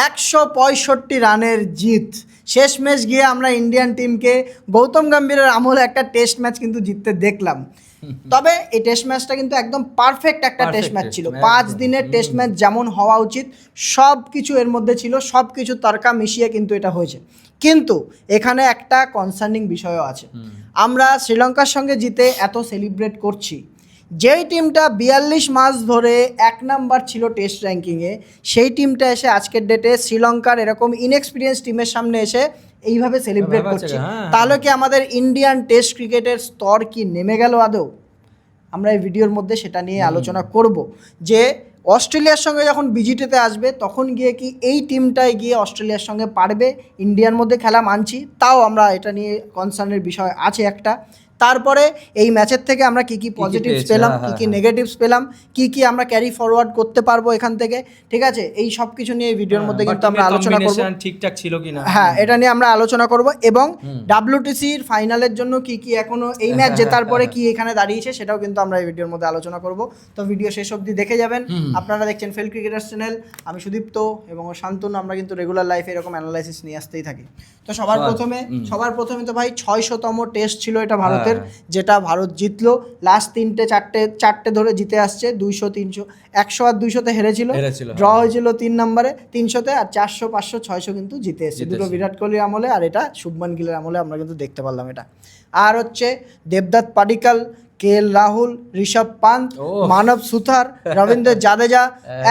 165 রানের জিত। শেষ ম্যাচ গিয়ে আমরা ইন্ডিয়ান টিমকে গৌতম গম্ভীরের আমলে একটা টেস্ট ম্যাচ কিন্তু জিততে দেখলাম। তবে এই টেস্ট ম্যাচটা কিন্তু একদম পারফেক্ট একটা টেস্ট ম্যাচ ছিল। 5 দিনের টেস্ট ম্যাচ যেমন হওয়া উচিত সব কিছু এর মধ্যে ছিল, সব কিছু তর্কা মিশিয়ে কিন্তু এটা হয়েছে। কিন্তু এখানে একটা কনসার্নিং বিষয়ও আছে। আমরা শ্রীলঙ্কার সঙ্গে জিতে এত সেলিব্রেট করছি, যেই টিমটা 42 মাস ধরে 1 নাম্বার ছিল টেস্ট র্যাঙ্কিংয়ে, সেই টিমটা এসে আজকের ডেটে শ্রীলঙ্কার এরকম ইনএক্সপিরিয়েন্স টিমের সামনে এসে এইভাবে সেলিব্রেট করছে, তাহলে কি আমাদের ইন্ডিয়ান টেস্ট ক্রিকেটের স্তর কি নেমে গেল আদৌ? আমরা এই ভিডিওর মধ্যে সেটা নিয়ে আলোচনা করব যে অস্ট্রেলিয়ার সঙ্গে যখন বিজিটিতে আসবে তখন গিয়ে কি এই টিমটাই গিয়ে অস্ট্রেলিয়ার সঙ্গে পারবে? ইন্ডিয়ার মধ্যে খেলা মানছি, তাও আমরা এটা নিয়ে কনসার্নের বিষয় আছে একটা। তারপরে এই ম্যাচের থেকে আমরা কি কি পজিটিভস পেলাম, কি কি নেগেটিভস পেলাম, কি কি আমরা ক্যারি ফরওয়ার্ড করতে পারবো এখান থেকে, ঠিক আছে? এই সব কিছু নিয়ে এই ভিডিওর মধ্যে কিন্তু আমরা আলোচনা করব। ঠিকঠাক ছিল কিনা, হ্যাঁ, এটা নিয়ে আমরা আলোচনা করব। এবং ডাব্লিউটিসির ফাইনালের জন্য কি কি এখনো এই ম্যাচ জেতার পরে কি এখানে দাঁড়িয়েছে সেটাও কিন্তু আমরা এই ভিডিওর মধ্যে আলোচনা করব। তো ভিডিও শেষ অবধি দেখে যাবেন। আপনারা দেখছেন ফেল ক্রিকেটার্স চ্যানেল, আমি সুদীপ্ত এবং শান্তনু। আমরা কিন্তু রেগুলার লাইফে এরকম অ্যানালাইসিস নিয়ে আসতেই থাকি। তো সবার প্রথমে তো ভাই 600তম টেস্ট ছিল এটা ভারতের, যেটা ভারত জিতলো। লাস্ট চারটে ধরে জিতে আসছে। 200, 300, 100 আর 200-তে হেরেছিল, ড্র হয়েছিল 3 নম্বরে, 300-তে, আর 400, 500, 600 কিন্তু জিতে এসেছে। দুটো বিরাট কোহলির আমলে আর এটা শুভমান গিলের আমলে আমরা কিন্তু দেখতে পারলাম এটা। আর হচ্ছে দেবদত্ত পাডিক্কাল, KL রাহুল, ঋষভ পান্ত, মানব সুথার, রবীন্দ্র জাদেজা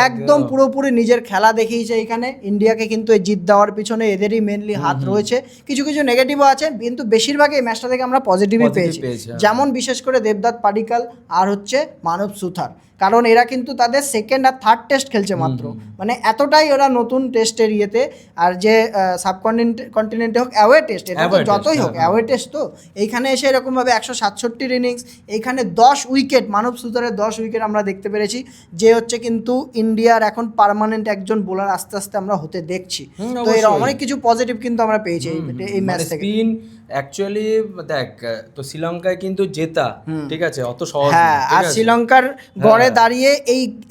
একদম পুরোপুরি নিজের খেলা দেখিয়েছে এখানে। ইন্ডিয়াকে কিন্তু এই জিত দেওয়ার পিছনে এদেরই মেনলি হাত রয়েছে। কিছু কিছু নেগেটিভও আছে, কিন্তু বেশিরভাগ এই ম্যাচটা থেকে আমরা পজিটিভই পেয়েছি। যেমন বিশেষ করে দেবদত্ত পাডিক্কাল আর হচ্ছে মানব সুথার, কারণ এরা কিন্তু তাদের সেকেন্ড আর থার্ড টেস্ট খেলছে মাত্র, মানে এতটাই ওরা নতুন টেস্টের ইয়েতে। আর যে সাবকন্টিনেন্টে হোক অ্যাওয়ে টেস্ট, এটা তো যতই হোক অ্যাওয়ে টেস্ট, তো এইখানে এসে এরকমভাবে 167 ইনিংস, এইখানে 10 উইকেট, মানব সুতারের 10 উইকেট আমরা দেখতে পেরেছি, যে হচ্ছে কিন্তু ইন্ডিয়ার এখন পার্মানেন্ট একজন বোলার আস্তে আস্তে আমরা হতে দেখছি। তো এরা অনেক কিছু পজিটিভ কিন্তু আমরা পেয়েছি এই ম্যাচ থেকে। অ্যাকচুয়ালি দেখ, তো শ্রীলঙ্কায় কিন্তু জেতা, ঠিক আছে, অত সহজ। হ্যাঁ, আর শ্রীলঙ্কার গড়ে দাঁড়িয়ে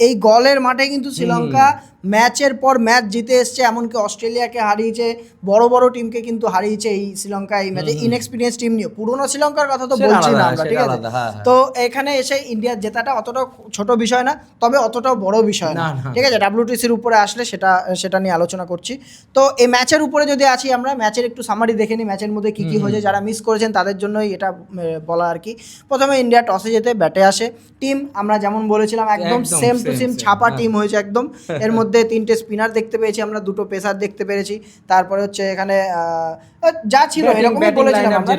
এই গলের মাঠে কিন্তু শ্রীলঙ্কা ম্যাচের পর ম্যাচ জিতে এসছে, এমনকি অস্ট্রেলিয়াকে হারিয়েছে, বড় বড় টিমকে কিন্তু হারিয়েছে এই শ্রীলঙ্কা এই ম্যাচে। ইনএক্সপিরিয়েন্স টিম নিয়ে, পুরোনো শ্রীলঙ্কার কথা তো বলছি না আমরা, ঠিক আছে? তো এখানে এসে ইন্ডিয়ার জেতাটা অতটা ছোট বিষয় না, তবে অতটাও বড় বিষয় না, ঠিক আছে? ডাব্লিউটিসির উপরে আসলে সেটা নিয়ে আলোচনা করছি। তো এই ম্যাচের উপরে যদি আছি আমরা, ম্যাচের একটু সামারি দেখে নিই, ম্যাচের মধ্যে কী কী হয়েছে, যারা মিস করেছেন তাদের জন্যই এটা বলা আর কি। প্রথমে ইন্ডিয়া টসে যেতে ব্যাটে আসে। টিম আমরা যেমন বলেছিলাম একদম সেম টু সেম ছাপা টিম হয়েছে একদম। এর মধ্যে 3টে স্পিনার দেখতে পেয়েছি আমরা, 2টো পেসার দেখতে পেরেছি। তারপরে হচ্ছে এখানে যা ছিল এরকমই বলেছিলাম আমরা,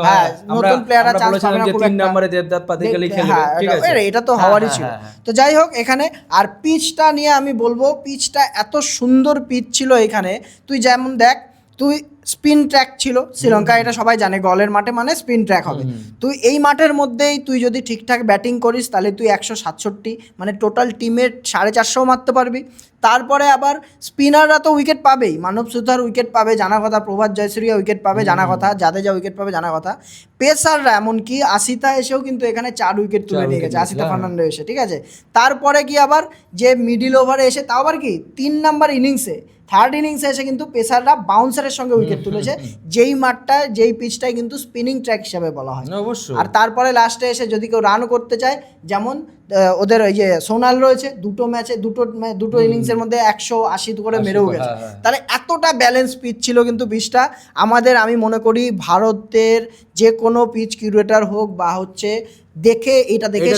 হ্যাঁ, নতুন প্লেয়াররা চান্স পাবে না, 3 নম্বরে দেবদত্ত পাডিক্কালই খেলবে, ঠিক আছে? এটা তো হওয়ারই ছিল। তো যাই হোক, এখানে আর পিচটা নিয়ে আমি বলবো, পিচটা এত সুন্দর পিচ ছিল এখানে। তুই যেমন দেখ, তুই স্পিন ট্র্যাক ছিল শ্রীলঙ্কা, এটা সবাই জানে, গলের মাঠে মানে স্পিন ট্র্যাক হবে। তুই এই মাঠের মধ্যেই তুই যদি ঠিকঠাক ব্যাটিং করিস তাহলে তুই 167, মানে টোটাল টিমের 450 মারতে পারবি। তারপরে আবার স্পিনাররা তো উইকেট পাবেই, মানব সুতার উইকেট পাবে জানা কথা, প্রভাত জয়সূরিয়া উইকেট পাবে জানা কথা, জাদেজা উইকেট পাবে জানা কথা, পেসাররা এমনকি আসিতা এসেও কিন্তু এখানে 4 উইকেট তুলে নিয়ে গেছে, আসিতা ফার্নান্ডো এসে, ঠিক আছে? তারপরে কি আবার যে মিডিল ওভারে এসে, তাও আবার কি 3 নাম্বার ইনিংসে, থার্ড ইনিংসে এসে কিন্তু পেসাররা বাউন্সারের সঙ্গে উইকেট তুলেছে, যেই মাঠটা যেই পিচটাই কিন্তু স্পিনিং ট্র্যাক হিসাবে বলা হয় অবশ্যই। আর তারপরে লাস্টে এসে যদি কেউ রানও করতে চায়, যেমন ওদের ওই যে সোনাল রয়েছে, দুটো ইনিংসের মধ্যে 180 করে মেরেও গেছে। তাহলে এতটা ব্যালেন্স পিচ ছিল কিন্তু পিচটা আমাদের। আমি মনে করি ভারতের যে কোনো পিচ কিউরেটার হোক বা হচ্ছে দেখে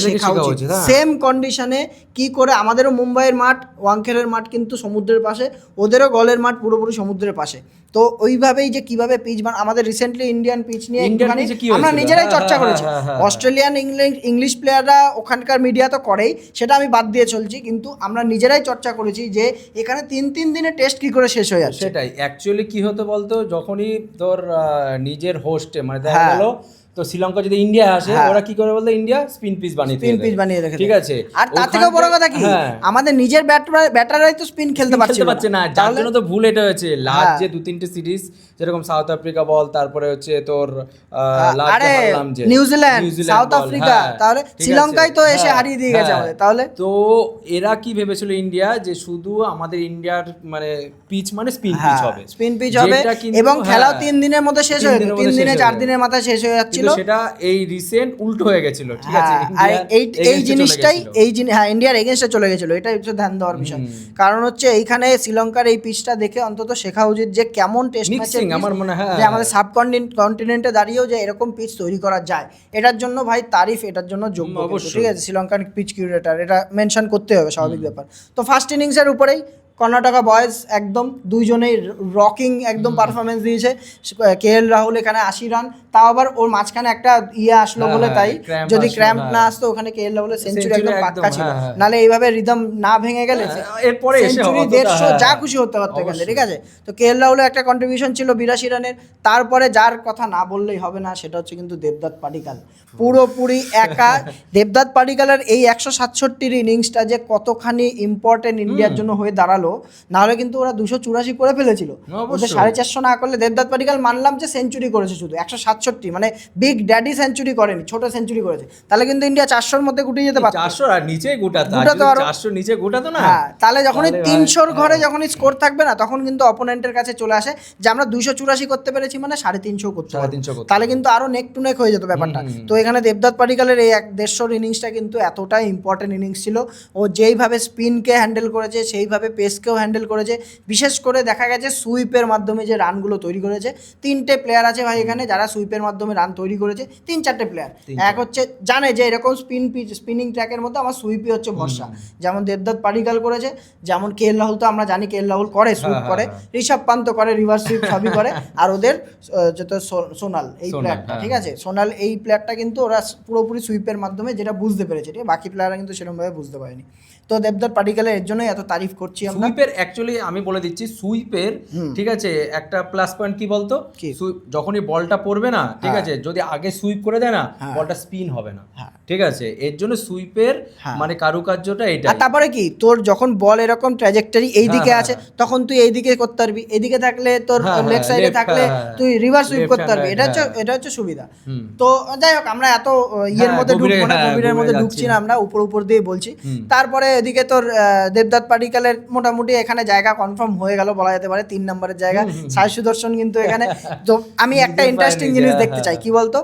শেখা উচিত। সেম কন্ডিশনে কি করে, আমাদেরও মুম্বাইয়ের মাঠ, ওয়াংখেড়ের মাঠ কিন্তু সমুদ্রের পাশে, ওদেরও গলের মাঠ পুরোপুরি সমুদ্রের পাশে। তো ওইভাবেই যে কিভাবে পিচ আমাদের রিসেন্টলি ইন্ডিয়ান পিচ নিয়ে আমরা নিজেরাই চর্চা করেছি। অস্ট্রেলিয়ান ইংলিশ প্লেয়াররা ওখানকার মিডিয়া তো করেই, সেটা আমি বাদ দিয়ে চলছি, কিন্তু আমরা নিজেরাই চর্চা করেছি যে এখানে 3 দিনে টেস্ট কি করে শেষ হয়ে যাচ্ছে। সেটাই অ্যাকচুয়ালি কি হতো বলতো, যখনই তোর নিজের হোস্টে, মানে দেখা গেল তো শ্রীলঙ্কা যদি ইন্ডিয়া আসে হ্যাঁ। ওরা কি করে বলতো ইন্ডিয়া স্পিন পিচ বানিয়ে স্পিন পিচ বানিয়ে রেখে ঠিক আছে। আর তার থেকে বড় কথা কি হ্যাঁ। আমাদের নিজের ব্যাটাররাই তো স্পিন খেলতে পারছে না, যার জন্য তো ভুল এটা হয়েছে। লাস্ট হ্যাঁ। যে 2-3টে সিরিজ যেরকম সাউথ আফ্রিকা বল, তারপরে হচ্ছে তোর লাস্ট আরে হারলাম যে নিউজিল্যান্ড সাউথ বল, আফ্রিকা, হ্যাঁ, তাহলে ঠিক আছে, শ্রীলঙ্কায় তো এসে হ্যাঁ, হারিয়ে দিয়ে গেছে হ্যাঁ। আমাদের। তাহলে তো এরা কি ভেবেছিল ইন্ডিয়া যে শুধু আমাদের ইন্ডিয়ার মানে পিচ মানে স্পিন পিচ হ্যাঁ হবে, স্পিন পিচ হবে যেটা কিন্তু, এবং খেলাও হ্যাঁ, 3 দিনের মধ্যে শেষ 3 হয়ে দিনের যেত, মধ্যে 3 দিনে শেষ 4 হয়ে দিনের মাথায় শেষ হয়ে যাচ্ছিল। কিন্তু সেটা এই রিসেন্ট উল্টো হয়ে গেছিল, ঠিক আছে। হ্যাঁ, আর ইন্ডিয়ার এই জিনিসটাই হ্যাঁ ইন্ডিয়ার এগেনস্টে চলে গেছিল, এটাই হচ্ছে ধ্যান দেওয়ার বিষয়। কারণ হচ্ছে এইখানে শ্রীলঙ্কার এই পিচটা দেখে অন্তত শেখা উচিত যে কেমন টেস্ট ম্যাচের আমার মনে হয় যে আমাদের কন্টিনেন্টে দাঁড়িয়েও যে এরকম পিচ তৈরি করা যায়, এটার জন্য ভাই তারিফ, এটার জন্য যোগ্য কিন্তু, অবশ্যই। ঠিক আছে। শ্রীলঙ্কার পিচ কিউরেটার, এটা মেনশন করতে হবে, স্বাভাবিক ব্যাপার। তো ফার্স্ট ইনিংসের উপরেই কর্ণাটকা বয়েজ একদম দুইজনেই রকিং একদম পারফরমেন্স দিয়েছে। KL রাহুল এখানে 80 রান, তাও আবার ওর মাঝখানে একটা আসলো হ্যাঁ, বলে হ্যাঁ, তাই, cramp যদি আসলো, ক্র্যাম্প হ্যাঁ। না আসতো ওখানে KL রাহুলের সেঞ্চুরি Century একদম একদম, পাক্কা ছিল। হ্যাঁ, হ্যাঁ। নালে এইভাবে রিদম না ভেঙে গেলে এরপরে এসে সেঞ্চুরি অতটা, 150 যা হ্যাঁ, খুশি হতে পারতো এখানে, অবশ্যই। ঠিক আছে। তো KL রাহুলের একটা কন্ট্রিবিউশন ছিল 82 রানের। তারপরে যার কথা না বললেই হবে না, সেটা হচ্ছে কিন্তু দেবদত্ত পাডিক্কাল, পুরোপুরি একা। দেবদত্ত পাডিক্কালের এই 167 ইনিংসটা যে কতখানি ইম্পর্টেন্ট ইন্ডিয়ার জন্য হয়ে দাঁড়ালো, নাহলে কিন্তু ওরা 284 করে ফেলেছিল। ওদের 450 না করলে দেবদত্ত পাডিক্কাল মানলাম যে সেঞ্চুরি করেছে, শুধু 167 মানে বিগ ড্যাডি সেঞ্চুরি করেনি, ছোট সেঞ্চুরি করেছে, তাহলে কিন্তু ইন্ডিয়া 400-র মধ্যে গুটিয়ে যেতে পারত। 400 আর নিচে গোটাতো, গোটাতো আরো। 400 নিচে গোটাতো না। হ্যাঁ, তাহলে যখনই তাহলে 300-র ঘরে হ্যাঁ। যখনই স্কোর থাকবে না, তখন কিন্তু অপোনেন্টের কাছে চলে আসে যে আমরা 284 করতে পেরেছি মানে 350 করতে পারবো। 350 করতে তাহলে কিন্তু আরো নেক টু নেক হয়ে যেত ব্যাপারটা। তো এখানে দেবদত্ত পাডিক্কালের এই 150 ইনিংসটা কিন্তু এতটাই ইম্পর্টেন্ট ইনিংস ছিল। ও যেইভাবে স্পিনকে হ্যান্ডেল করেছে, সেইভাবে পেসকেও হ্যান্ডেল করেছে। বিশেষ করে দেখা গেছে সুইপের মাধ্যমে যে রানগুলো তৈরি করেছে, 3টে প্লেয়ার আছে ভাই এখানে যারা সুইপের মাধ্যমে রান তৈরি করেছে, 3-4টে প্লেয়ার। এক হচ্ছে জানে যে এরকম স্পিনিং ট্র্যাকের মধ্যে আমার সুইপই হচ্ছে ভরসা, যেমন দেবদত্ত পাডিক্কাল করেছে, যেমন KL রাহুল তো আমরা জানি KL রাহুল করে সুইপ করে, ঋষভ পান্ত করে রিভার্স সুইপ, সবই করে। আর ওদের যেটা সোনাল এই প্লেয়ারটা, ঠিক আছে, সোনাল এই প্লেয়ারটা কিন্তু ওরা পুরোপুরি সুইপের মাধ্যমে যেটা বুঝতে পেরেছে, ঠিক আছে, বাকি প্লেয়াররা কিন্তু সেরকমভাবে বুঝতে পারেনি। তো দেবদত্ত পাডিক্কালের এর জন্যই এত তারিফ করছি আমরা। সুইপের অ্যাকচুয়ালি আমি বলে দিচ্ছি, সুইপের ঠিক আছে একটা প্লাস পয়েন্ট কি বলতো, যখনই বলটা পড়বে না, ঠিক আছে, যদি আগে সুইপ করে দেয় না, বলটা স্পিন হবে না, ঠিক আছে। এর জন্য সুইপের মানে কারুকার্যটা এটা। আর তারপরে কি তোর যখন বল এরকম ট্র্যাজেক্টরি এই দিকে আছে, তখন তুই এইদিকে করতে পারবি, এদিকে থাকলে তোর লেগ সাইডে থাকলে তুই রিভার্স সুইপ করতে পারবি। এটা হচ্ছে সুবিধা। তো যাই হোক, আমরা এত ইয়ের মধ্যে ঢুকবো না, গভীরের মধ্যে ঢুকছি না, আমরা উপর দিয়ে বলছি। তারপরে এদিকে তোর দেবদত্ত পাডিক্কালের মোটামুটি এখানে জায়গা কনফার্ম হয়ে গেল বলা যেতে পারে, 3 নম্বরের জায়গা। সাই সুদর্শন কিন্তু এখানে। তো আমি একটা ইন্টারেস্টিং জিনিস দেখতে চাই, কি বলতো,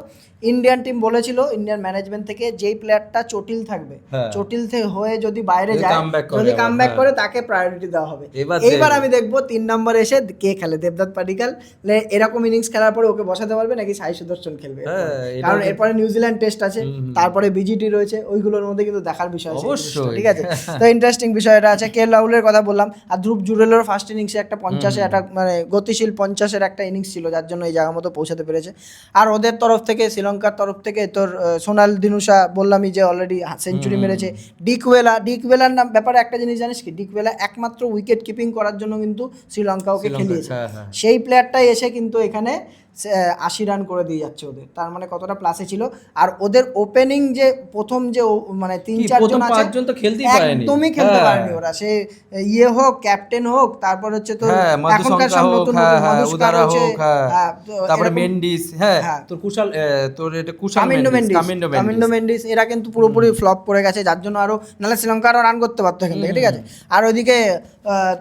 ইন্ডিয়ান টিম বলেছিল, ইন্ডিয়ান ম্যানেজমেন্ট থেকে, যেই প্লেয়ারটা চটিল থাকবে, চটিল থেকে হয়ে যদি বাইরে যায়, যদি কামব্যাক করে, তাকে প্রায়োরিটি দেওয়া হবে। এইবার আমি দেখবো 3 নম্বরে এসে কে খেলে, দেবদত্ত পাডিক্কাল এরকম ইনিংস খেলার পরে ওকে বসাতে পারবে নাকি সাই সুদর্শন খেলবে। কারণ এরপরে নিউজিল্যান্ড টেস্ট আছে, তারপরে BGT রয়েছে, ওইগুলোর মধ্যে কিন্তু দেখার বিষয় আছে, ঠিক আছে। তো ইন্টারেস্টিং বিষয় এটা আছে। KL রাহুলের কথা বললাম, আর ধ্রুব জুরেলের ফার্স্ট ইনিংসে একটা 50-এ একটা মানে গতিশীল 50-এর একটা ইনিংস ছিল, যার জন্য এই জায়গা মতো পৌঁছাতে পেরেছে। আর ওদের তরফ থেকে, শ্রীলঙ্কার তরফ থেকে তোর সোনাল দিনুসা বললামই যে অলরেডি সেঞ্চুরি মেরেছে। ডিকওয়েলার নাম ব্যাপারে একটা জিনিস জানিস কি, ডিকওয়েলা একমাত্র উইকেট কিপিং করার জন্য কিন্তু শ্রীলঙ্কা ওকে খেলিয়েছে। সেই প্লেয়ারটাই এসে কিন্তু এখানে 80 রান করে দিয়ে যাচ্ছে ওদের, তার মানে কতটা প্লাসে ছিল। আর ওদের ওপেনিং যে প্রথম যে মানে 3-4 জন আছে, একদমই খেলতে পারেনি ওরা। সে ইয়ে হোক, ক্যাপ্টেন হোক, তারপর হচ্ছে তো এখনকার সব নতুন মধুস্কার হচ্ছে, তারপরে মেন্ডিস, তোর কুশাল, তোর এটা কামিন্ডো মেন্ডিস, এরা কিন্তু পুরোপুরি ফ্লপ করে গেছে, যার জন্য আরো, নাহলে শ্রীলঙ্কা আরো রান করতে পারতো এখান থেকে, ঠিক আছে। আর ওইদিকে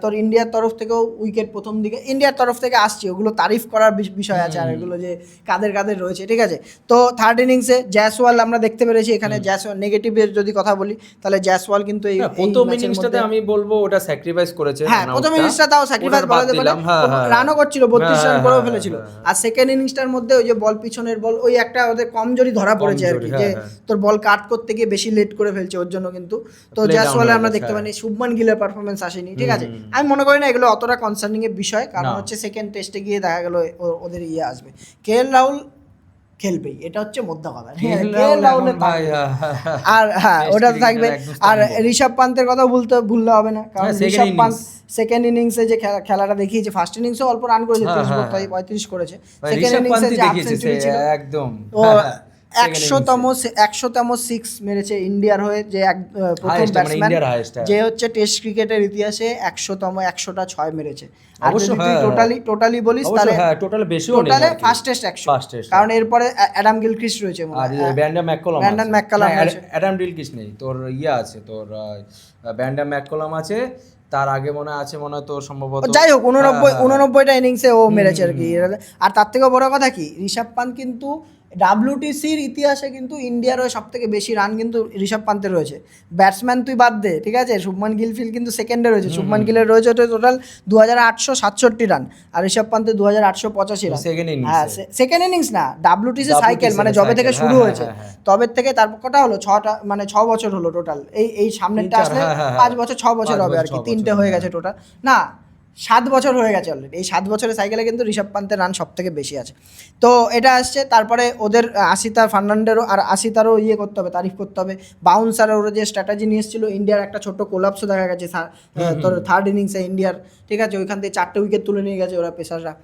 তোর ইন্ডিয়ার তরফ থেকেও উইকেট প্রথম দিকে ইন্ডিয়ার তরফ থেকে আসছে, ওগুলো তারিফ করার বিষয় আছে, আর এগুলো যে কাদের রয়েছে, ঠিক আছে। তো থার্ড ইনিংসে জয়সওয়াল আমরা দেখতে পেরেছি এখানে। জয়সওয়াল নেগেটিভের যদি কথা বলি, তাহলে জয়সওয়াল কিন্তু এই প্রথম ইনিংসটাতে আমি বলবো ওটা স্যাক্রিফাইস করেছে। হ্যাঁ, প্রথম ইনিংসটা তাও স্যাক্রিফাইস বলা যেতে পারে, রানও করছিল, 32 রান করেও ফেলেছিল। আর সেকেন্ড ইনিংসটার মধ্যে ওই যে বল পিছনের বল, ওই একটা ওদের কমজোরি ধরা পড়েছে আর কি, যে তোর বল কাট করতে গিয়ে বেশি লেট করে ফেলছে, ওর জন্য কিন্তু। তো জয়সওয়ালে আমরা দেখতে পাইনি, শুভমান গিলের পারফরমেন্স আসেনি, ঠিক আছে। আমি মনে করি না এগুলো অতটা কনসার্নিং এর বিষয়, কারণ হচ্ছে সেকেন্ড টেস্টে গিয়ে দেখা গেল ওদের আসবে। KL খেলবেই, এটা হচ্ছে মোদ্দা কথা। KL KL রাহুলের ভাই, থাকবে। আর হ্যাঁ, ওটা তো থাকবে। আর ঋষভ পান্তের কথা ভুললে হবে না, কারণ ঋষভ পান্ত সেকেন্ড ইনিংসে যে খেলাটা দেখিয়েছে, ফার্স্ট ইনিংসে অল্প রান করেছে, 33 করেছে, সেকেন্ড ইনিংসে যে হাফ সেঞ্চুরি ছিল একদম, ও 100তম 6 মেরেছে ইন্ডিয়ার হয়ে, যে প্রথম ব্যাটসম্যান যে হচ্ছে টেস্ট ক্রিকেটের ইতিহাসে 100টা 6 মেরেছে। আর যদি তুই টোটালি বলিস তাহলে টোটাল বেশিও নেই, টোটালে ফার্স্ট টেস্ট 100, কারণ এরপরে অ্যাডাম গিলক্রিস্ট রয়েছে, আর ব্যান্ডাম ম্যাককালাম আছে, অ্যাডাম গিলক্রিস্ট নেই, তোর আছে তোর ব্যান্ডাম ম্যাককালাম আছে, তার আগে মনে হয় তোর সম্ভবত, যাই হোক 89টা ইনিংসে ও মেরেছে আর কি। আর তার থেকেও বড় কথা কি, ঋষভ পান্ত কিন্তু WTCর ইতিহাসে কিন্তু ইন্ডিয়ার হয়ে সব থেকে বেশি রান কিন্তু ঋষভ পান্তের রয়েছে। ব্যাটসম্যান তুই বাদ দে, ঠিক আছে, শুভমান গিল কিন্তু সেকেন্ডে রয়েছে, শুভমান গিলের রয়েছে টোটাল 2867 রান, আর ঋষভ পান্তের 2885 রান। হ্যাঁ, সেকেন্ড ইনিংস না, WTC সাইকেল, মানে যবে থেকে শুরু হয়েছে তবে থেকে, তারপর কটা হলো 6 বছর হলো টোটাল, এই সামনেরটা আসলে 5 বছর 6 বছর হবে আর কি, 3টে হয়ে গেছে টোটাল, না 7 বছর হয়ে গেছে অলরেডি। এই 7 বছরের সাইকেলে কিন্তু ঋষভ পান্তের রান সব থেকে বেশি আছে। তো এটা আসছে, তারপরে ওদের আশিতা ফার্নান্ডেরও, আর আশিতারও করতে হবে, তারিফ করতে হবে। বাউন্সারের ওরা যে স্ট্র্যাটেজি নিয়ে এসেছিল, ইন্ডিয়ার একটা ছোট্ট কোলাপসও দেখা গেছে তোর থার্ড ইনিংসে ইন্ডিয়ার, ঠিক আছে, ওইখান থেকে 4টে উইকেট তুলে নিয়ে গেছে ওরা পেসাররা,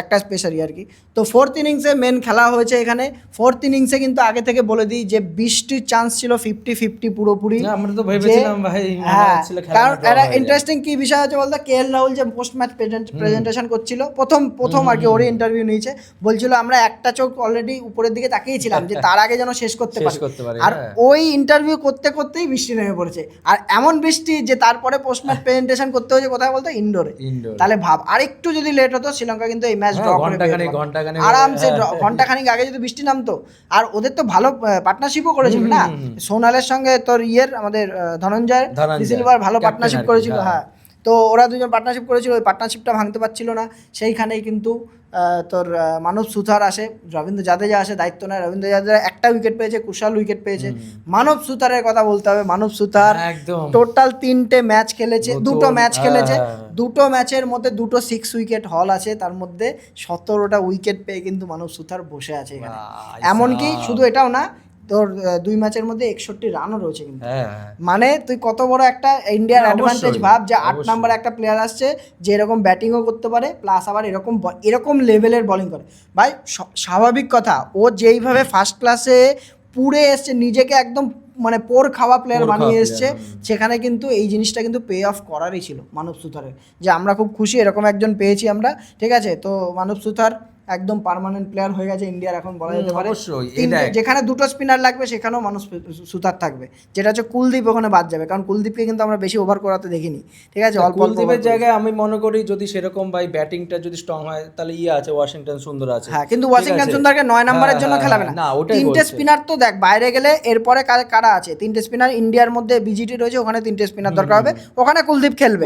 একটা স্পেশালি আর কি। তো ফোর্থ ইনিংসে মেন খেলা হয়েছে এখানে। ফোর্থ ইনিংসে কিন্তু আগে থেকে বলে দিই যে 20টির চান্স ছিল 50-50 পুরোপুরি, আমরা তো ভেবেছিলাম ভাই, হ্যাঁ, কারণ এটা ইন্টারেস্টিং কি বিষয় আছে বলতে, KL রাহুল যে পোস্ট ম্যাচ প্রেজেন্টেশন করছিল, প্রথম আর কি, ওরই ইন্টারভিউ নিয়েছে, বলছিল আমরা একটা চোখ অলরেডি উপরের দিকে তাকিয়েছিলাম যে তার আগে যেন শেষ করতে পারি, আর ওই ইন্টারভিউ করতেই বৃষ্টি নেমে পড়েছে, আর এমন বৃষ্টি যে তারপরে পোস্ট ম্যাচ প্রেজেন্টেশন করতে হয়েছে কোথায় বলতো, ইন্ডোরে। তাহলে ভাব, আর একটু যদি লেট হতো শ্রীলঙ্কা কিন্তু এই ম্যাচ ড্র করে আরামসে, ঘন্টাখানিক আগে যদি বৃষ্টি নামতো। আর ওদের তো ভালো পার্টনারশিপও করেছিল না, সোনালের সঙ্গে তোর আমাদের ধনঞ্জয় সিলভার ভালো পার্টনারশিপ করেছিল, হ্যাঁ। তো ওরা দুজন পার্টনারশিপ করেছিল, ওই পার্টনারশিপটা ভাঙতে পারছিল না, সেইখানেই কিন্তু তোর মানব সুথার আসে, রবীন্দ্র জাদেজা আসে, দায়িত্ব নেয়। রবীন্দ্র জাদেজা একটা উইকেট পেয়েছে, কুশাল উইকেট পেয়েছে। মানব সুথারের কথা বলতে হবে, মানব সুথার টোটাল 3টে ম্যাচ খেলেছে, 2টো ম্যাচ খেলেছে, 2টো ম্যাচের মধ্যে 2টো 6 উইকেট হল আছে, তার মধ্যে 17টা উইকেট পেয়ে কিন্তু মানব সুথার বসে আছে এখানে। এমনকি শুধু এটাও না, তোর 2 ম্যাচের মধ্যে 61 রানও রয়েছে কিন্তু, মানে তুই কত বড় একটা ইন্ডিয়ার অ্যাডভান্টেজ ভাব, যে 8 নম্বরে একটা প্লেয়ার আসছে যে এরকম ব্যাটিংও করতে পারে, প্লাস আবার এরকম লেভেলের বোলিং করে। ভাই স্বাভাবিক কথা, ও যেইভাবে ফার্স্ট ক্লাসে পুড়ে এসছে, নিজেকে একদম মানে পোর খাওয়া প্লেয়ার বানিয়ে এসছে, সেখানে কিন্তু এই জিনিসটা কিন্তু পে অফ করারই ছিল মানব সুথারের, যে আমরা খুব খুশি এরকম একজন পেয়েছি আমরা, ঠিক আছে। তো মানব সুথার একদম পার্মানেন্ট প্লেয়ার হয়ে গেছে ইন্ডিয়ার, এখন বলা যেতে পারে। যেখানে 2টো স্পিনার লাগবে সেখানেও মানুষ সুতার থাকবে, যেটা হচ্ছে কুলদীপ ওখানে বাদ যাবে, কারণ কুলদীপকে কিন্তু আমরা বেশি ওভার করাতে দেখিনি, ঠিক আছে। কুলদীপের জায়গায় আমি মনে করি যদি সেরকম ভাই ব্যাটিংটা যদি স্ট্রং হয়, তাহলে আছে ওয়াশিংটন সুন্দর আছে, হ্যাঁ, কিন্তু ওয়াশিংটন সুন্দরকে 9 নম্বরের জন্য খেলাবে না। 3টে স্পিনার তো দেখ, বাইরে গেলে এরপরে কারা আছে, 3টে স্পিনার ইন্ডিয়ার মধ্যে বিজিটি রয়েছে, ওখানে 3টে স্পিনার দরকার হবে, ওখানে কুলদীপ খেলবে।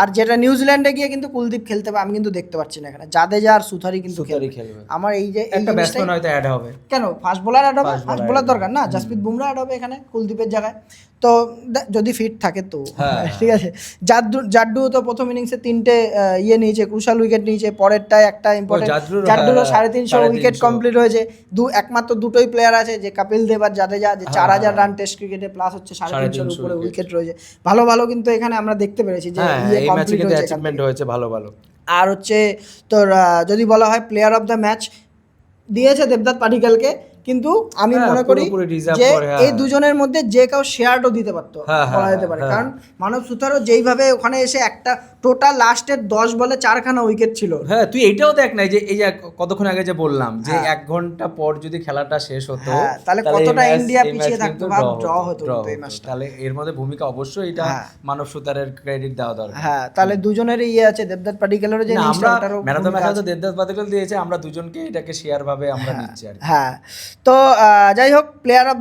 আর যেটা নিউজিল্যান্ডে গিয়ে কিন্তু কুলদীপ খেলতে হবে, আমি কিন্তু দেখতে পাচ্ছি না এখানে, জাদেজা আর সুথারই কিন্তু খেলবে। আমার এই যে একটা ব্যাটসম্যান হয়তো অ্যাড হবে, কেন ফাস্ট বোলার অ্যাড হবে, ফাস্ট বোলার দরকার না, জাসপ্রীত বুমরা অ্যাড হবে এখানে কুলদীপের জায়গায়, তো যদি ফিট থাকে তো, ঠিক আছে। জাড্ডু তো প্রথম ইনিংসে 3টে নিয়েছে, ক্রুশাল উইকেট নিয়েছে, পরেরটায় একটা ইম্পর্টেন্ট, জাড্ডুরও 350 উইকেট কমপ্লিট হয়েছে। একমাত্র 2টোই প্লেয়ার আছে, যে কপিল দেব আর জাদেজা, যে 4000 রান টেস্ট ক্রিকেটে, প্লাস হচ্ছে 350 উপরে উইকেট রয়েছে, ভালো কিন্তু এখানে আমরা দেখতে পেরেছি যে কমপ্লিট হয়েছে ভালো। আর হচ্ছে তোর যদি বলা হয় প্লেয়ার অফ দ্য ম্যাচ দিয়েছে দেবদত্ত পাডিক্যালকে, কিন্তু আমি মনে করি যে এই দুজনের মধ্যে যে কেউ শেয়ারও দিতে পারতো, বলা যেতে পারে, কারণ মানব সুথারও যেইভাবে ওখানে এসে একটা টোটাল লাস্টের 10 বলে 4খানা উইকেট ছিল। হ্যাঁ, তুই এটাও দেখ না, যে এই যে কতক্ষণ আগে যে বললাম যে 1 ঘন্টা পর যদি খেলাটা শেষ হতো, তাহলে কতটা ইন্ডিয়া পিছিয়ে থাকতো, ভাব ড্র হতো এই ম্যাচটা। তাহলে এর মধ্যে ভূমিকা অবশ্যই এটা মানব সুতারের ক্রেডিট দেওয়া দরকার। হ্যাঁ, তাহলে দুজনেরই আছে, দেবদত্ত পাডিক্যালেরও যে আমরা ম্যান অফ দ্য ম্যাচ তো দেবদত্ত পাডিক্যাল দিয়েছে, আমরা দুজনকে এটাকে শেয়ার ভাবে আমরা নিচ্ছি আর কি। হ্যাঁ, তো যাই হোক, প্লেয়ার অফ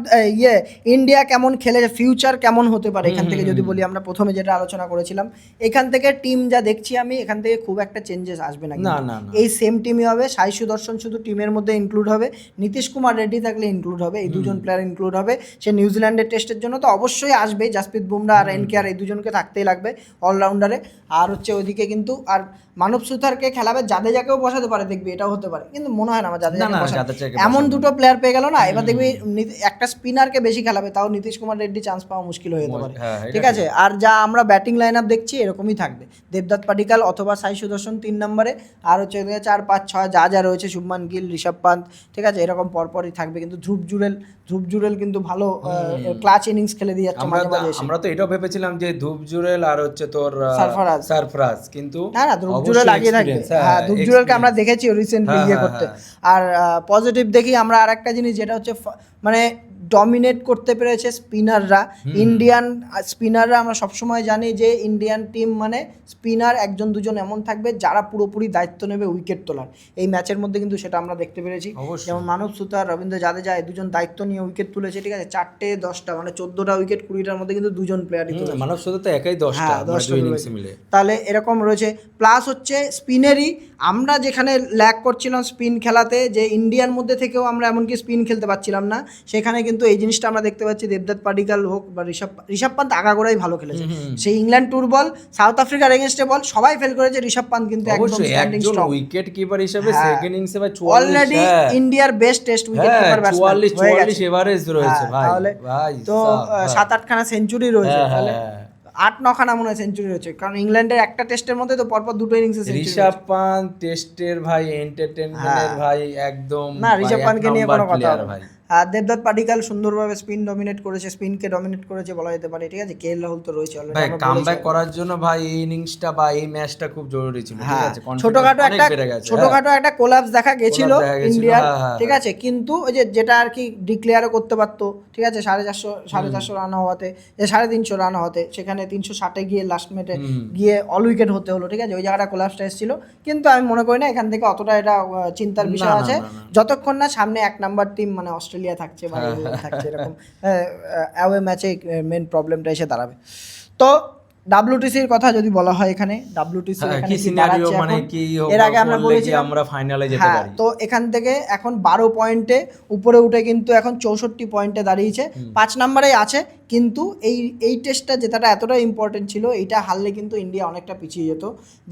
ইন্ডিয়া কেমন খেলে, ফিউচার কেমন হতে পারে, এখান থেকে যদি বলি, আমরা প্রথমে যেটা আলোচনা করেছিলাম, এখান থেকে টিম যা দেখছি আমি এখান থেকে খুব একটা চেঞ্জেস আসবে না না কিন্তু। না না এই সেম টিমই হবে, সাই সুদর্শন শুধু টিমের মধ্যে ইনক্লুড হবে, নীতিশ কুমার রেড্ডি থাকলে ইনক্লুড হবে, এই দুজন প্লেয়ার ইনক্লুড হবে। সে নিউজিল্যান্ডের টেস্টের জন্য তো অবশ্যই আসবে, জাসপ্রীত বুমরা আর এনকেআর এই দুজনকে থাকতেই লাগবে অলরাউন্ডারে। আর হচ্ছে ওইদিকে কিন্তু আর মানব সুথারকে খেলাবে, জাদেজাকেও বসাতে পারে দেখবি, এটাও হতে পারে, কিন্তু মনে হয় না আমার জাদেজাকে না, বসাবে। জাদেজাকে এমন বসাবে দুটো প্লেয়ার পেয়ে গেল না, এবার দেখবি একটা স্পিনারকে বেশি খেলাবে, তাও নীতিশ কুমার রেড্ডি চান্স পাওয়া মুশকিল হয়ে যেতে পারে। হ্যাঁ, এটা ঠিক আছে, আর যা আমরা ব্যাটিং লাইন আপ দেখছি এরকমই থাকবে, দেবদত্ত পাডিক্কাল অথবা সাই সুদর্শন 3 নম্বরে, আর হচ্ছে 4, 5, 6 যা যা রয়েছে, শুভমান গিল, ঋষভ পান্ত, ঠিক আছে, এরকম পরপরই থাকবে। কিন্তু ধ্রুব জুরেল কিন্তু ভালো ক্লাচ ইনিংস খেলে দিয়ে যাচ্ছে মাঝে মাঝে এসে। আমরা তো এটাও ভেবেছিলাম যে ধূপ জুরেল আর হচ্ছে তোর সারফরাজ, কিন্তু না ধ্রুব জুরেল আগিয়ে থাকবে। হ্যাঁ, ধ্রুব জুরেলকে আমরা দেখেছি রিসেন্টলি ইয়ে করতে। আর পজিটিভ দেখি আমরা আর একটা জিনিস, যেটা হচ্ছে মানে ডমিনেট করতে পেরেছে স্পিনাররা, ইন্ডিয়ান স্পিনাররা। আমরা সবসময় জানি যে ইন্ডিয়ান টিম মানে স্পিনার 1-2 এমন থাকবে যারা পুরোপুরি দায়িত্ব নেবে উইকেট তোলার। এই ম্যাচের মধ্যে কিন্তু সেটা আমরা দেখতে পেরেছি, যেমন মানব সুতার, রবীন্দ্র জাদেজা, এই দুজন দায়িত্ব নিয়ে উইকেট তুলেছে। ঠিক আছে, 4টে 10টা মানে 14টা উইকেট 20টার মধ্যে কিন্তু 2জন প্লেয়ারই তুলেছে। মানব সুতার তো একাই 10টা ইনিংসে মিলে। তাহলে এরকম রয়েছে, প্লাস হচ্ছে স্পিনেরই আমরা যেখানে ল্যাক করছিলাম স্পিন খেলাতে, যে ইন্ডিয়ার মধ্যে থেকেও আমরা এমনকি স্পিন খেলতে পারছিলাম না, সেখানে কিন্তু এই জিনিসটা আমরা দেখতে পাচ্ছি। দেবদত্ত পাডিক্কাল হোক বা ঋষভ পান্ত আগাগোড়াই ভালো খেলেছে। সেই ইংল্যান্ড ট্যুর বল, সাউথ আফ্রিকার এগেইনস্টে বল সবাই ফেল করেছে, ঋষভ পান্ত কিন্তু একদম স্ট্যান্ডিং স্ট্রং উইকেট কিপার হিসেবে সেকেন্ড ইনিংসে ভাই 44 অলরেডি ইন্ডিয়ার best test wicket keeper batsman 44 average রয়েছে ভাই। তাহলে তো 7-8 খানা সেঞ্চুরি রয়েছে, তাহলে 8-9 খানা মনে হয় সেঞ্চুরি রয়েছে, কারণ ইংল্যান্ডের একটা টেস্টের মধ্যে তো পরপর 2 ইনিংসে সেঞ্চুরি। ঋষভ পান্ত টেস্টের ভাই এন্টারটেইনমেন্টের ভাই একদম, না ঋষভ পান্তকে নিয়ে কোনো কথা হবে ভাই। আর দেবদত্ত পাডিক্কাল সুন্দরভাবে স্পিন ডমিনেট করেছে, স্পিনকে ডমিনেট করেছে বলা যেতে পারে। ঠিক আছে, কেএল রাহুল তো রয়েছে অলরেডি, ভাই কামব্যাক করার জন্য ভাই এই ইনিংসটা বা এই ম্যাচটা খুব জরুরি ছিল। ঠিক আছে, ছোটখাটো একটা কোলাপস দেখা গেছিল ইন্ডিয়ার। ঠিক আছে, কিন্তু ওই যেটা আর কি ডিক্লেয়ারও করতে পারতো। ঠিক আছে, 450 রান হওয়াতে, 350 রান হওয়াতে, সেখানে 360-এ গিয়ে লাস্ট মিনিটে গিয়ে অল উইকেট হতে হলো। ঠিক আছে, ওই জায়গাটা কোলাপসটা এসেছিল, কিন্তু আমি মনে করি না এখান থেকে অতটা এটা চিন্তার বিষয় আছে, যতক্ষণ না সামনে 1 নাম্বার টিম মানে অস্ট্রেলিয়া থাকছে বা ইংল্যান্ড থাকছে, এরকম অ্যাওয়ে ম্যাচে মেন প্রবলেমটা এসে দাঁড়াবে। তো ডাব্লিউটিসির কথা যদি বলা হয়, এখানে ডাব্লিউটিসি কি সিনারিও মানে কি এর আগে আমরা বলেছি আমরা ফাইনালে যেতে পারি। তো এখান থেকে এখন 12 পয়েন্টে উপরে উঠে কিন্তু এখন 64 পয়েন্টে দাঁড়িয়েছে, 5 নম্বরেই আছে। কিন্তু এই টেস্টটা যেটা এতটা ইম্পর্টেন্ট ছিল, এইটা হারলে কিন্তু ইন্ডিয়া অনেকটা পিছিয়ে যেত,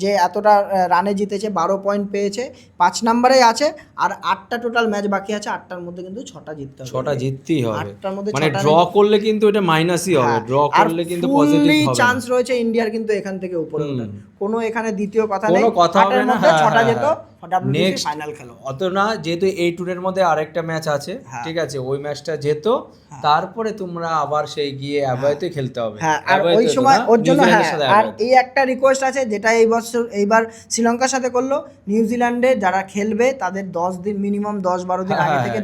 যে এতটা রানে জিতেছে, 12 পয়েন্ট পেয়েছে, 5 নম্বরেই আছে। আর 8টা টোটাল ম্যাচ বাকি আছে, 8টার মধ্যে কিন্তু 6টা জিততে হবে, 6টা জিততেই হবে। 8টার মধ্যে মানে ড্র করলে কিন্তু এটা মাইনাসই হবে, ড্র করলে কিন্তু পজিটিভ হবে। চান্স রয়েছে ইন্ডিয়ার কিন্তু এখান থেকে উপরে ওঠার, কোনো এখানে দ্বিতীয় কথা নেই, কোনো কথা হবে না। 6টা যেত ডাব্লিউটিসি ফাইনাল খেলো অত না, যেহেতু এই টুরের মধ্যে আরেকটা ম্যাচ আছে, ঠিক আছে, ওই ম্যাচটা যেত, তারপরে তোমরা আবার সেই গিয়ে অ্যাভয়েতে খেলতে হবে। হ্যাঁ, আর ওই সময় ওর জন্য আর এই একটা রিকোয়েস্ট আছে, যেটা এইবার শ্রীলঙ্কার সাথে করলো, নিউজিল্যান্ডে যারা খেলবে তাদের 10 দিন মিনিমাম 10-12 দিন আগে থেকে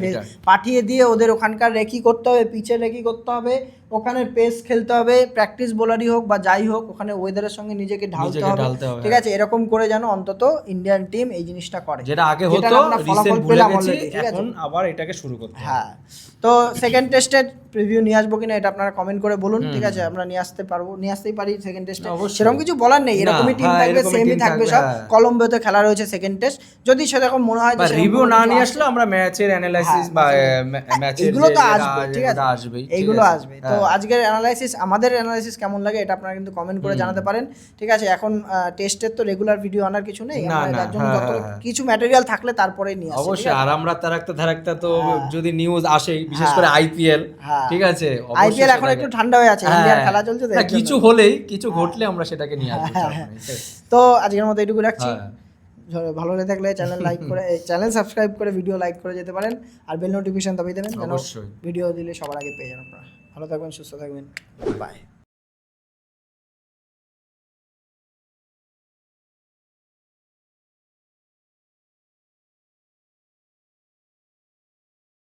পাঠিয়ে দিয়ে ওদের ওখানকার রেকি করতে হবে, পিচে রেকি করতে হবে, ওখানে পেস খেলতে হবে, প্র্যাকটিস বোলারই হোক বা যাই হোক, ওখানে ওয়েদারের সঙ্গে নিজেকে ঢালতে হবে। ঠিক আছে, এরকম করে যেন অন্তত ইন্ডিয়ান টিম এই জিনিসটা করে, যেটা আগে হতো রিসেন্ট ভুলে গেছি, এখন আবার এটাকে শুরু করতে হবে। হ্যাঁ, তো সেকেন্ড টেস্টের প্রিভিউ নিয়ে আসবো কিনা এটা আপনারা কমেন্ট করে বলুন। ঠিক আছে, আমরা নিয়ে আসতেই পারি সেকেন্ড টেস্টে, সেরকম কিছু বলার নেই, এরকমই টিম থাকবে, সেমই থাকবে সব। কলম্বোতে খেলা রয়েছে সেকেন্ড টেস্ট, যদি সেরকম মনে হয় যে রিভিউ না নিয়ে আসলে আমরা ম্যাচের অ্যানালাইসিস বা ম্যাচের এগুলো তো আসবে। ঠিক আছে, আসবেই, এইগুলো আসবে। তো আজকের অ্যানালাইসিস, আমাদের অ্যানালাইসিস কেমন লাগে এটা আপনারা কিন্তু কমেন্ট করে জানাতে পারেন। ঠিক আছে, এখন টেস্টের তো রেগুলার ভিডিও আনার কিছু নেই, তার জন্য যত কিছু ম্যাটেরিয়াল থাকলে তারপরে নিয়ে আসি। অবশ্যই, আর আমরা ধারাক্তা তো যদি নিউজ আসে, বিশেষ করে আইপিএল, ঠিক আছে, আইপিএল এখন একটু ঠান্ডা হয়ে আছে, ইন্ডিয়ার খেলা চলছে তো, কিছু ঘটলে আমরা সেটাকে নিয়ে আসবো। তো আজকের মতো এইটুকু রাখছি। ভালো লেগে থাকলে চ্যানেল সাবস্ক্রাইব করে ভিডিও লাইক করে যেতে পারেন, আর বেল নোটিফিকেশন দাবিয়ে দেবেন যেন ভিডিও দিলে সবার আগে পেয়ে যান আপনারা। ভালো থাকবেন, সুস্থ থাকবেন, বাই।